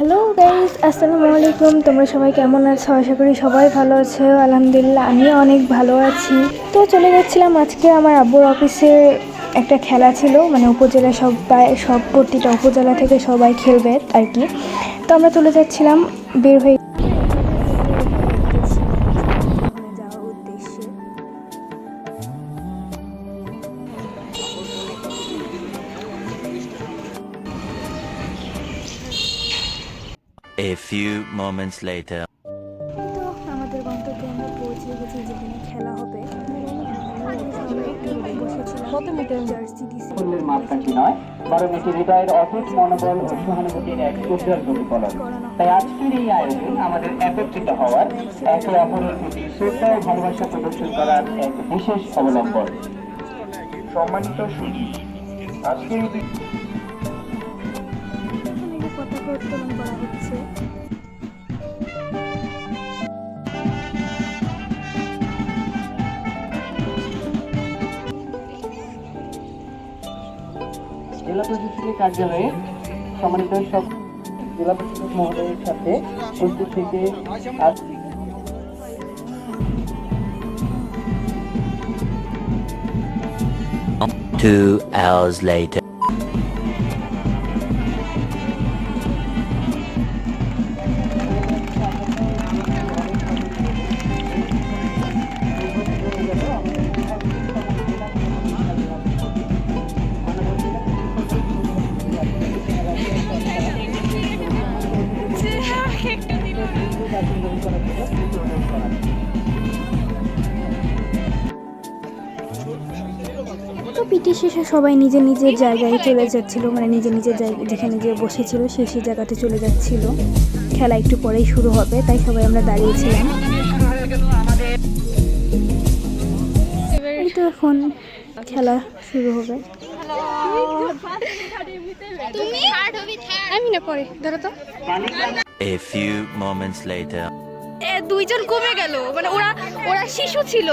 Hello guys, আসসালামু আলাইকুম। তোমরা সবাই কেমন আছো? আশা করি সবাই ভালো আছো। আলহামদুলিল্লাহ, আমিও অনেক ভালো আছি। তো চলে যাচ্ছিলাম আজকে আমার আব্বুর অফিসে একটা খেলা ছিল, মানে উপজেলা সব প্রতিটা উপজেলা থেকে সবাই খেলবে আর কি। তো আমরা চলে যাচ্ছিলাম, বের হয়ে যাওয়ার উদ্দেশ্যে। A few moments later. তো আমাদের গন্তব্যে আমরা পৌঁছে গেছি, যেখানে খেলা হবে। কত মিটার জার্সি দিছে, ফুলের মাপকাঠি নয়, বরং এটি হৃদয়ের অটুট মনোবল ও সহানুভূতির এক উজ্জ্বল প্রতিফলন। তাই আজকের এই আয়োজন আমাদের একত্রিত হওয়ার, একে অপরের প্রতি শ্রদ্ধা ও ভালোবাসা প্রদর্শন করার এক বিশেষ অবলম্বন। সম্মানিত সুধী, আজকের এই পতাকা উত্তোলন করা হচ্ছে। জেলা প্রশাসকের কার্যালয়ে সম্মানিত সব জেলা প্রশাসক মহোদয়ের সাথে উপস্থিত থেকে আজ 2 hours later. তো পিটি শেষে সবাই নিজের নিজের জায়গায় চলে যাচ্ছিল, মানে নিজের নিজের জায়গায় যেখানে যে বসেছিল সেই জায়গাতে চলে যাচ্ছিল। খেলা একটু পরেই শুরু হবে, তাই সবাই আমরা দাঁড়িয়েছিলাম। এই তো এখন খেলা শুরু হবে। আমি না পরে ধরো তো। A few moments later. দুইজন কমে গেল, মানে ওরা ওরা শিশু ছিল,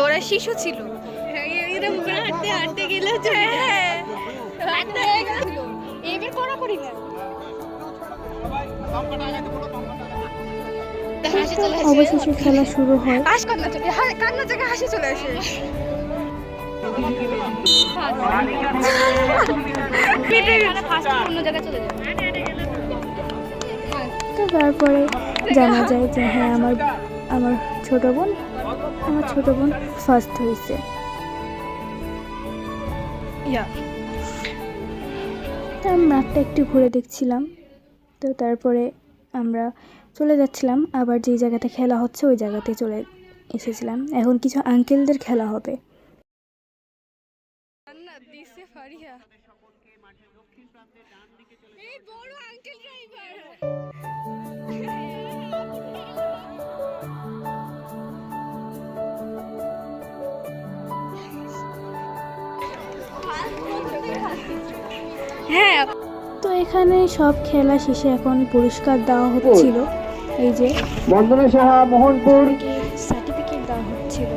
হাঁটতে হাঁটতে গেলে এবার করা করি না। অবশেষে খেলা শুরু হয়। কান্না থেকে হাসি চলে আসে। তো তারপরে জানা যায় যে হ্যাঁ, আমার ছোট বোন ফার্স্ট হয়েছে। তো আমি মাঠটা একটু ঘুরে দেখছিলাম। তো তারপরে আমরা চলে যাচ্ছিলাম আবার যেই জায়গাতে খেলা হচ্ছে ওই জায়গাতে চলে এসেছিলাম। এখন কিছু আঙ্কেলদের খেলা হবে। হ্যাঁ, তো এখানে সব খেলা শেষে এখন পুরস্কার দেওয়া হচ্ছিল। এই যে বন্দনা সাহা মোহনপুর সার্টিফিকেট দেওয়া হচ্ছিল।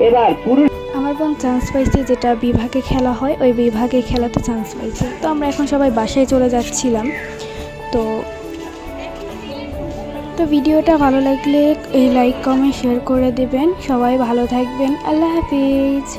এবার পুরুষ আমার বোন চান্স পাইছে, যেটা বিভাগে খেলা হয় ওই বিভাগে খেলাতে চান্স পাইছে। তো আমরা এখন সবাই বাসায় চলে যাচ্ছিলাম। তো ভিডিওটা ভালো লাগলে এই লাইক কমেন্ট শেয়ার করে দেবেন। সবাই ভালো থাকবেন। আল্লাহ হাফিজ।